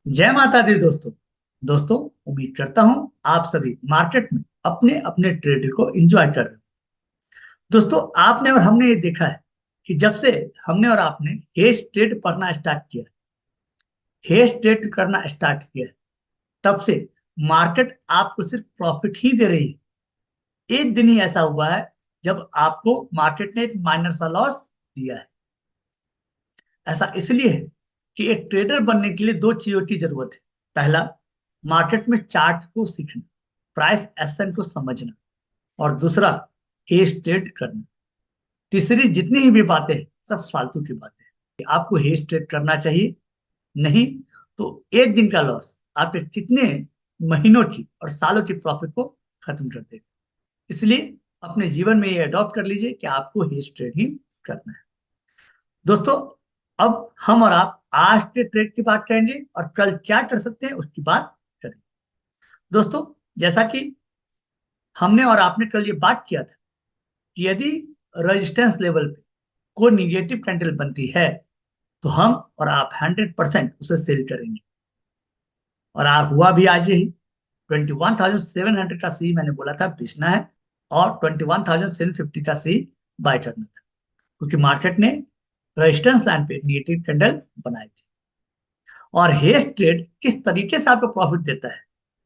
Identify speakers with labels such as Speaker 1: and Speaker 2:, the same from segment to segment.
Speaker 1: जय माता दी दोस्तों। दोस्तों, उम्मीद करता हूं आप सभी मार्केट में अपने अपने ट्रेड को एंजॉय कर रहे हो। दोस्तों, आपने और हमने ये देखा है कि जब से हमने और आपने हेज ट्रेड पढ़ना स्टार्ट किया, हेज ट्रेड करना स्टार्ट किया, तब से मार्केट आपको सिर्फ प्रॉफिट ही दे रही है। एक दिन ही ऐसा हुआ है जब आपको मार्केट ने एक माइनर सा लॉस दिया है। ऐसा इसलिए है कि एक ट्रेडर बनने के लिए दो चीजों की जरूरत है। पहला, मार्केट में चार्ट को सीखना, प्राइस एक्शन को समझना, और दूसरा, हेज ट्रेड करना। तीसरी जितनी ही भी बातें हैं सब फालतू की बातें हैं। आपको हेज ट्रेड करना चाहिए, नहीं तो एक दिन का लॉस आपके कितने महीनों की और सालों की प्रॉफिट को खत्म कर देगा। इसलिए अपने जीवन में ये अडॉप्ट कर लीजिए कि आपको हेज ट्रेड ही करना है। दोस्तों, अब हम और आप आज के ट्रेड की बात करेंगे और कल क्या कर सकते हैं उसकी बात करेंगे। दोस्तों, जैसा कि हमने और आपने कल ये बात किया था कि यदि रेजिस्टेंस लेवल पे कोई निगेटिव कैंडल बनती है तो हम और आप 100% उसे सेल करेंगे। और आज हुआ भी आज ही। 21,700 का सी मैंने बोला था बेचना है, और 21,750 का सी बाय करना था, क्योंकि मार्केट ने रेजिस्टेंस लाइन पे निगेटिव कैंडल बनाई थी। और हेज ट्रेड किस तरीके से आपको प्रॉफिट देता है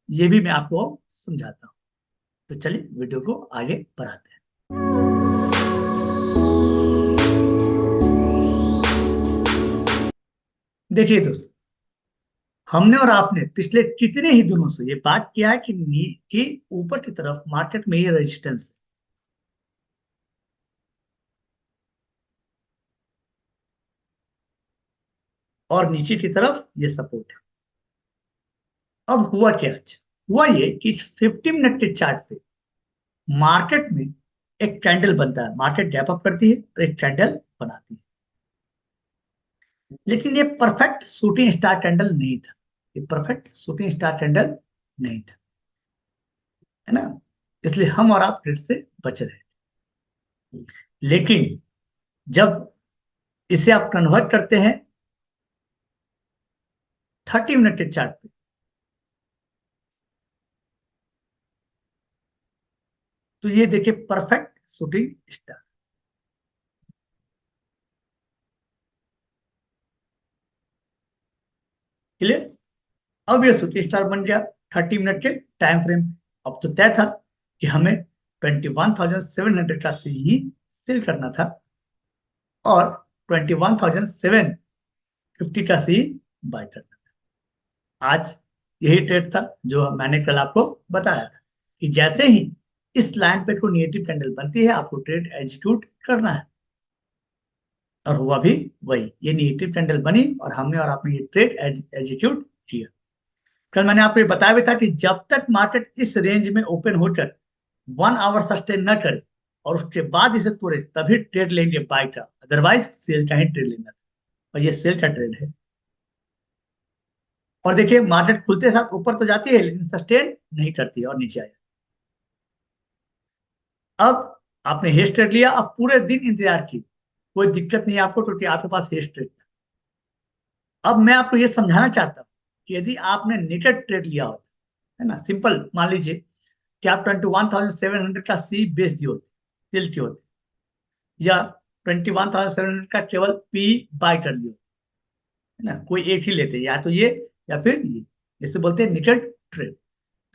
Speaker 1: ये भी मैं आपको समझाता हूँ। तो चलिए वीडियो को आगे बढ़ाते हैं। देखिए दोस्तों, हमने और आपने पिछले कितने ही दिनों से ये बात किया है कि ऊपर की तरफ मार्केट में ये रेजिस्टेंस है और नीचे की तरफ ये सपोर्ट है। अब हुआ क्या आज? हुआ ये कि 50 मिनट के चार्ट पे मार्केट में एक कैंडल बनता है, मार्केट गैप अप करती है और एक कैंडल बनाती है। लेकिन ये परफेक्ट शूटिंग स्टार कैंडल नहीं था। ये परफेक्ट शूटिंग स्टार कैंडल नहीं था, है ना। इसलिए हम और आप ट्रेड से बच रहे थे। लेकिन जब इसे आप कन्वर्ट करते हैं 30 मिनट के चार्ट पे, तो ये देखिए परफेक्ट शूटिंग स्टार। क्लियर? अब ये शूटिंग स्टार बन गया 30 मिनट के टाइम फ्रेम पे। अब तो तय था कि हमें 21,700 का सी ही सेल करना था और 21,750 का सी बाय करना था। आज यही ट्रेड था जो मैंने कल आपको बताया था कि जैसे ही इस लाइन पे कोई नेगेटिव कैंडल बनती है आपको ट्रेड एग्जीक्यूट करना है। और हुआ भी वही, ये नेगेटिव कैंडल बनी और हमने और आपने ये ट्रेड एग्जीक्यूट किया। कल मैंने आपको ये बताया भी था कि जब तक मार्केट इस रेंज में ओपन होकर 1 आवर सस्टेन न करे और उसके बाद इसे तोड़े तभी ट्रेड लेंगे बाय का, अदरवाइज सेल का ही ट्रेड लेना था। और ये सेल का ट्रेड है। और देखिए मार्केट खुलते साथ ऊपर तो जाती है लेकिन सस्टेन नहीं करती है और नीचे आया। अब आपने हेज ट्रेड लिया, अब पूरे दिन इंतजार की, कोई दिक्कत नहीं है आपको क्योंकि आपके पास हेज ट्रेड था। अब मैं आपको ये समझाना चाहता हूँ कि यदि आपने नेटेड ट्रेड लिया होता, है ना, सिंपल मान लीजिए कि आप 21,700 का सी बेच दिए होते, सेल किए होते, या 21,700 का केवल पी बाय कर लिया, है ना, कोई एक ही लेते, या तो ये या फिर ये, जैसे बोलते हैं नेटेड ट्रेड।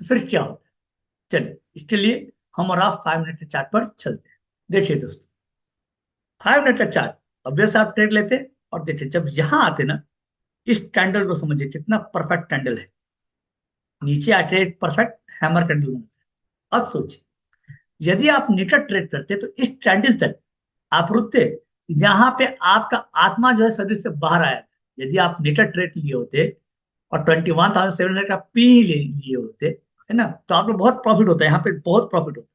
Speaker 1: तो फिर क्या होता है? चलिए इसके लिए हम और आप 5 मिनट के चार्ट पर चलते हैं। देखिए दोस्तों, 5 मिनट का चार्ट, ऑब्वियस आप ट्रेड लेते हैं और देखिए जब यहां आते ना, इस कैंडल को समझिए कितना परफेक्ट कैंडल है। नीचे आके एक परफेक्ट हैमर कैंडल बनाता है। अब सोचिए यदि आप निकट ट्रेड करते तो इस कैंडल तक आप रुकते, यहाँ पे आपका आत्मा जो है शरीर से बाहर आया था। यदि आप निकट ट्रेड लिए होते और 21,700 का पी ले लिए होते, है ना, तो आपको बहुत प्रॉफिट होता है, यहाँ पे बहुत प्रॉफिट होता है।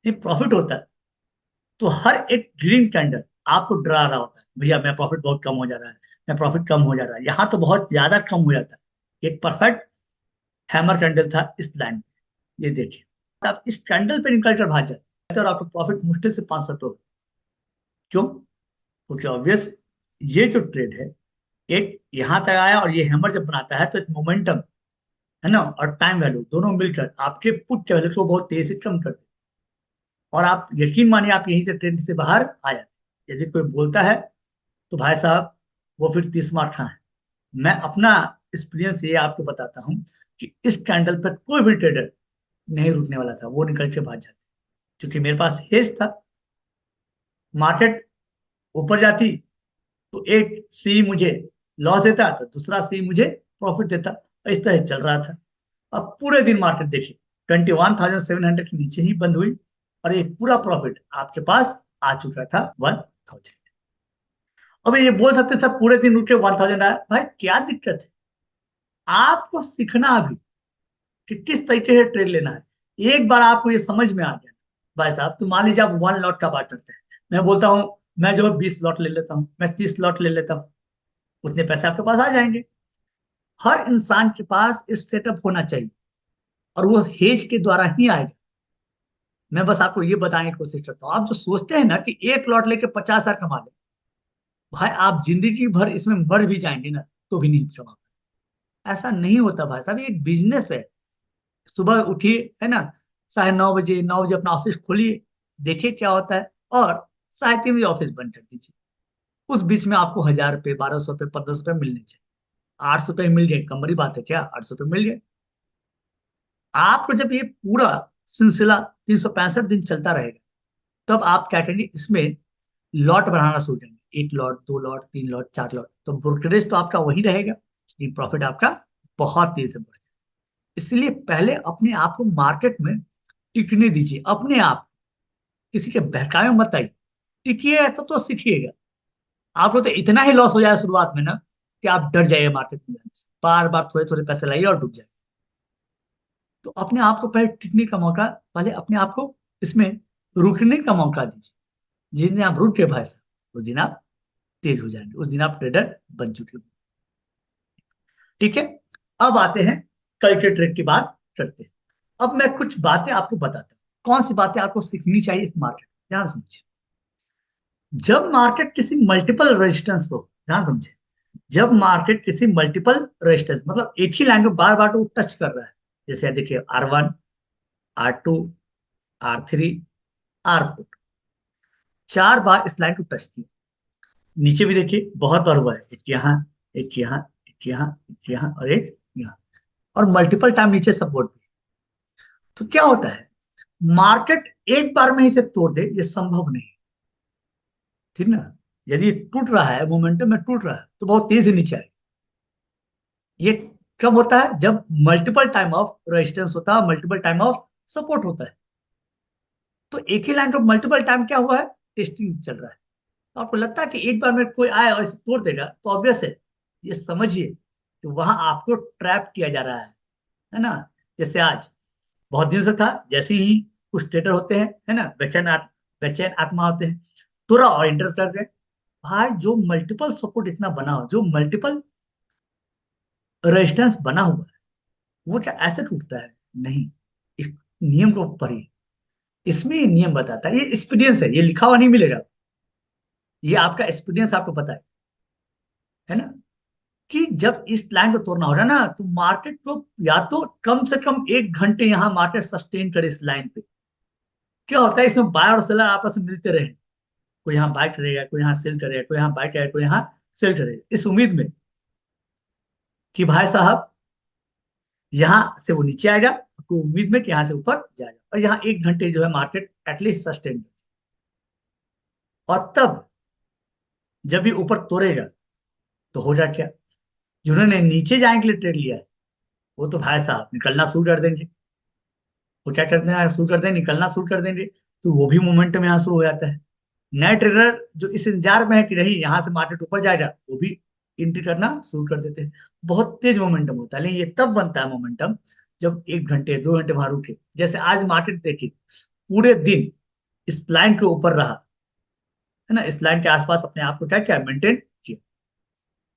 Speaker 1: ये प्रॉफिट होता है तो हर एक ग्रीन कैंडल आपको डरा रहा होता है, भैया मैं प्रॉफिट बहुत कम हो जा रहा है, मैं प्रॉफिट कम हो जा रहा है, यहाँ तो बहुत ज्यादा कम हो जाता है। एक परफेक्ट हैमर कैंडल था इस लाइन में। ये देखिए आप इस कैंडल पे निकल कर भाग जाते और आपको प्रॉफिट मुश्किल से 500 हो। क्यों? क्योंकि ऑब्वियस ये जो ट्रेड है एक यहां तक आया और ये हैमर जब बनाता है तो एक मोमेंटम है ना और टाइम वैल्यू दोनों मिलकर आपके पुट के वैल्यू को बहुत तेजी से कम कर देते हैं। और आप यकीन मानिए आप यहीं से ट्रेंड से बाहर आ जाते हैं। यदि कोई बोलता है तो भाई साहब वो फिर 30 मार खां है। मैं अपना एक्सपीरियंस ये आपको बताता हूँ कि इस कैंडल पर कोई भी ट्रेडर नहीं रुकने वाला था, वो निकल के भाग जाते। क्योंकि मेरे पास हेज था, मार्केट ऊपर जाती तो एक सी मुझे लॉस देता तो दूसरा सी मुझे प्रॉफिट देता, इस तरह चल रहा था। अब पूरे दिन मार्केट देखिए 21,700 के नीचे ही बंद हुई और एक पूरा प्रॉफिट आपके पास आ चुका था 1,000। अब ये बोल सकते थे पूरे दिन रुके 1,000 आया, भाई क्या दिक्कत है? आपको सीखना अभी कि किस तरीके से ट्रेड लेना है। एक बार आपको ये समझ में आ गया भाई साहब, तो मान लीजिए आप 1 लॉट का बात करते हैं, मैं बोलता हूँ मैं जो है 20 लॉट ले लेता हूँ, मैं 30 लॉट ले लेता हूँ, उतने पैसे आपके पास आ जाएंगे। हर इंसान के पास इस सेटअप होना चाहिए और वो हेज के द्वारा ही आएगा। मैं बस आपको ये बताने की कोशिश करता हूँ। आप जो सोचते हैं ना कि 1 लॉट लेके 50,000 कमा ले, भाई आप जिंदगी भर इसमें मर भी जाएंगे ना तो भी नहीं कमा पाएंगे। ऐसा नहीं होता भाई साहब, ये एक बिजनेस है। सुबह उठिए है ना, 9:30 बजे 9 बजे अपना ऑफिस खोलिए, देखिए क्या होता है, और 3:30 बजे ऑफिस बंद कर दीजिए। उस बीच में आपको 1,000 रुपये 1,200 रुपये 1,500 रुपये मिलने चाहिए। 800 रुपये मिल गए, कम बड़ी बात है क्या? 800 रुपये मिल गए। आपको जब ये पूरा सिलसिला 365 दिन चलता रहेगा, तब आप क्या करेंगे, इसमें लॉट बढ़ाना शुरू करेंगे। 1 लॉट 2 लॉट 3 लॉट 4 लॉट, तो ब्रोकरेज तो आपका वही रहेगा लेकिन प्रॉफिट आपका बहुत तेज से बढ़ जाएगा। इसलिए पहले अपने आप को मार्केट में टिकने दीजिए। अपने आप किसी के बहकावे में मत आइए, टिकिए तो सीखिएगा। आपको तो इतना ही लॉस हो जाए शुरुआत में ना कि आप डर जाइए मार्केट में जाने से, बार बार थोड़े थोड़े पैसे लाइए और डूब जाए। तो अपने आप को पहले टिकने का मौका, पहले अपने आप को इसमें रुकने का मौका दीजिए। जिस दिन आप रुक गए भाई साहब, उस दिन आप तेज हो जाएंगे, उस दिन आप ट्रेडर बन चुके हो। ठीक है, अब आते हैं कल के ट्रेड की बात करते हैं। अब मैं कुछ बातें आपको बताता हूँ, कौन सी बातें आपको सीखनी चाहिए इस मार्केट में। ध्यान समझिए, जब मार्केट किसी मल्टीपल रेजिस्टेंस को, ध्यान समझे, जब मार्केट किसी मल्टीपल रेजिस्टेंस मतलब एक ही लाइन को बार बार तो टच कर रहा है, जैसे देखिए R1 R2 R3 R4, 4 बार इस लाइन को टच किया। नीचे भी देखिए बहुत बार हुआ है, एक यहाँ एक यहाँ एक यहाँ एक यहाँ और एक यहाँ, और मल्टीपल टाइम नीचे सपोर्ट भी। तो क्या होता है, मार्केट एक बार में इसे तोड़ दे ये संभव नहीं, ठीक ना। यदि टूट रहा है, मोमेंटम में टूट रहा है तो बहुत तेजी से नीचे आए। ये कब होता है, जब मल्टीपल टाइम ऑफ रेजिस्टेंस होता है, मल्टीपल टाइम ऑफ सपोर्ट होता है। तो एक ही लाइन को मल्टीपल टाइम क्या हुआ है, टेस्टिंग चल रहा है। तो आपको लगता है कि एक बार में कोई आए और इसे तोड़ देगा, तो ऑब्वियस है, ये समझिए कि वहां आपको ट्रैप किया जा रहा है ना। जैसे आज बहुत दिन से था, जैसे ही कुछ ट्रेडर होते हैं है ना, बेचैन आत्मा होते हैं, तुरंत और इंटर कर गए। भाई जो मल्टीपल सपोर्ट इतना बना हो, जो मल्टीपल रेजिस्टेंस बना हुआ है, वो क्या ऐसे टूटता है? नहीं। इस नियम को पढ़िए, इसमें ये नियम बताता है, ये एक्सपीरियंस है, ये लिखा हुआ नहीं मिलेगा। ये आपका एक्सपीरियंस आपको पता है ना, कि जब इस लाइन को तोड़ना हो रहा है ना, तो मार्केट को या तो कम से कम 1 घंटे यहाँ मार्केट सस्टेन करे इस लाइन पे। क्या होता है, इसमें बायर और सेलर आपस में मिलते रहे, कोई यहाँ बाय करेगा, कोई यहाँ सेल करेगा, कोई यहाँ बाय करेगा, कोई यहाँ सेल करेगा, इस उम्मीद में कि भाई साहब यहाँ से वो नीचे आएगा, कोई उम्मीद में कि यहाँ से ऊपर जाएगा, और यहाँ 1 घंटे जो है मार्केट एटलीस्ट सस्टेन। और तब जब ये ऊपर तोड़ेगा तो होगा क्या, जिन्होंने नीचे जाने के लिए ट्रेड लिया है, वो तो भाई साहब निकलना शुरू कर देंगे। वो क्या करते हैं, शुरू कर देंगे, निकलना शुरू कर देंगे, तो वो भी मोमेंटम यहाँ शुरू हो जाता है। नए ट्रेडर जो इस इंतजार में है कि नहीं यहाँ से मार्केट ऊपर जाएगा, वो भी एंट्री करना शुरू कर देते हैं। बहुत तेज मोमेंटम होता है, लेकिन ये तब बनता है मोमेंटम जब 1 घंटे 2 घंटे वहां रुके। जैसे आज मार्केट देखिए पूरे दिन इस लाइन के ऊपर रहा है ना, इस लाइन के आसपास अपने आप को क्या क्या मेंटेन किया।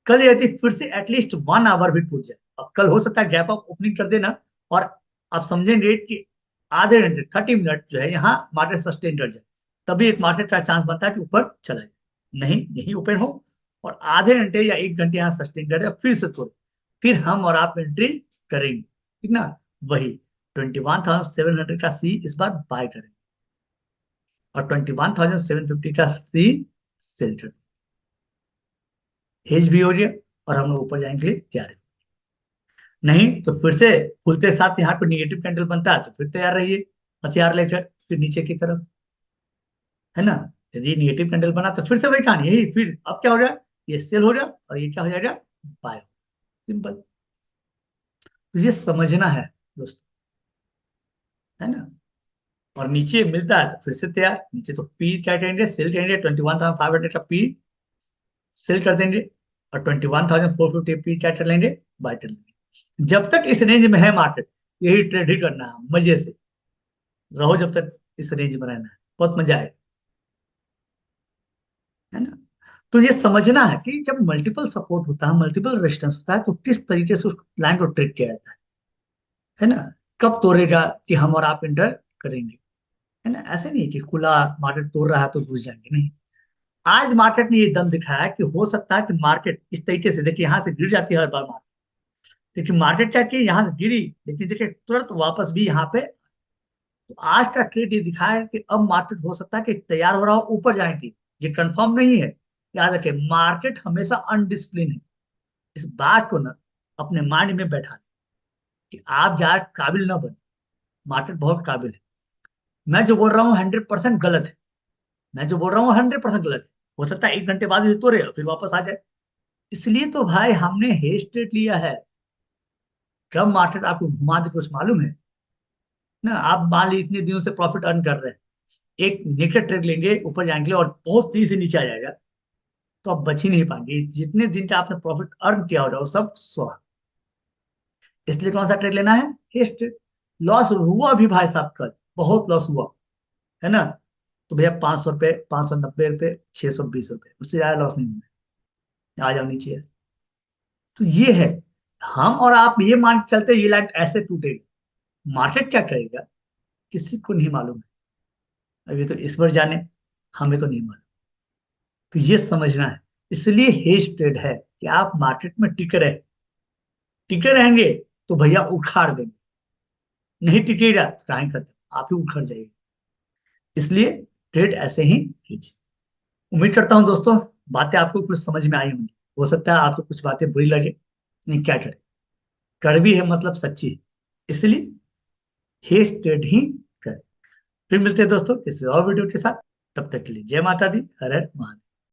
Speaker 1: कल यदि फिर से एटलीस्ट 1 आवर भी टूट जाए, अब कल हो सकता है गैप अप ओपनिंग कर देना, और आप समझेंगे कि आधे घंटे 30 मिनट जो है यहाँ मार्केट सस्टेन कर जाए, तभी एक मार्केट का चांस बनता है कि ऊपर चला जाए। नहीं, यही ओपन हो और आधे घंटे या 1 घंटे यहाँ सस्टेन करे, फिर से तोड़े, फिर हम और आप एंट्री करेंगे, ठीक ना। वही 21,700 का सी इस बार बाय करेंगे और 21,750 का सी सेल करेंगे। हेज भी हो गया और हम लोग ऊपर जाने के लिए तैयार है। नहीं तो फिर से खुलते साथ यहाँ पे निगेटिव कैंडल बनता है तो फिर तैयार रहिए हथियार लेकर, फिर नीचे की तरफ, है ना। यदि निगेटिव कैंडल बना तो फिर से वही कहानी, यही फिर अब क्या हो जाए, ये सेल हो जाए और ये क्या हो जाएगा, बाय। सिंपल। तो ये समझना है दोस्तों, है ना। और नीचे मिलता है तो फिर से तैयार, नीचे तो पी क्या करेंगे, सेल करेंगे, 21,500 का पी सेल कर देंगे और 21,450 पी क्या कर लेंगे, बाय कर लेंगे। जब तक इस रेंज में है मार्केट, यही ट्रेड ही करना है, मजे से रहो जब तक इस रेंज में रहना है, बहुत मजा आएगा, है ना। तो ये समझना है कि जब मल्टीपल सपोर्ट होता है, मल्टीपल रेजिस्टेंस होता है, तो किस तरीके से उस लाइन को ट्रेड किया जाता है ना। कब तोड़ेगा कि हम और आप इंटर करेंगे, है ना। ऐसे नहीं कि खुला मार्केट तोड़ रहा है तो घुस जाएंगे, नहीं। आज मार्केट ने ये दम दिखाया है कि हो सकता है कि मार्केट इस तरीके से, देखिए यहाँ से गिर जाती है हर बार मार्केट, लेकिन मार्केट क्या की यहाँ से गिरी, लेकिन देखिए तुरंत वापस भी यहाँ पे। तो आज का ट्रेड ये दिखाया है कि अब मार्केट हो सकता है कि तैयार हो रहा हो ऊपर जाने की, ये कंफर्म नहीं है। याद रखें, मार्केट हमेशा अनडिसिप्लिन है। इस बात को ना अपने माइंड में बैठा लें कि आप ज्यादा काबिल ना बने, मार्केट बहुत काबिल है। मैं जो बोल रहा हूँ 100% गलत है, मैं जो बोल रहा हूँ 100% गलत है। हो सकता है 1 घंटे बाद ये तोड़े फिर वापस आ जाए। इसलिए तो भाई हमने हेज ट्रेड लिया है। कब मार्केट आपको घुमा दे कुछ मालूम है ना। आप मान ली इतने दिनों से प्रॉफिट अर्न कर रहे हैं, एक नेकेड ट्रेड लेंगे ऊपर जाएंगे और बहुत तेजी से नीचे आ जाएगा, तो आप बच ही नहीं पाएंगे। जितने दिन का आपने प्रॉफिट अर्न किया हो रहा है वो सब स्वाहा। इसलिए कौन सा ट्रेड लेना है, हेज ट्रेड। लॉस हुआ भी भाई साहब कल, बहुत लॉस हुआ, है ना। तो भैया 500 रुपये, 590 रुपये, 620 रुपये, उससे ज्यादा लॉस नहीं होना है। आ जाओ नीचे। तो ये है, हम और आप ये मान के चलते ये लाइन ऐसे टूटेगी, मार्केट क्या करेगा किसी को नहीं मालूम है। अभी तो ईश्वर जाने, हमें तो नहीं मालूम। तो ये समझना है। इसलिए हेज ट्रेड है कि आप मार्केट में टिके रहे, टिके रहेंगे तो भैया उखाड़ देंगे, नहीं टिकेगा तो कहीं खत्म, आप ही उखड़ जाइए। इसलिए ट्रेड ऐसे ही कीजिए। उम्मीद करता हूं दोस्तों बातें आपको कुछ समझ में आई होंगी। हो सकता है आपको कुछ बातें बुरी लगे, नहीं क्या करें, कड़वी है मतलब सच्ची है। इसलिए हेज ट्रेड ही करें। फिर मिलते हैं दोस्तों किसी और वीडियो के साथ, तब तक के लिए जय माता दी, हर हर महादेव।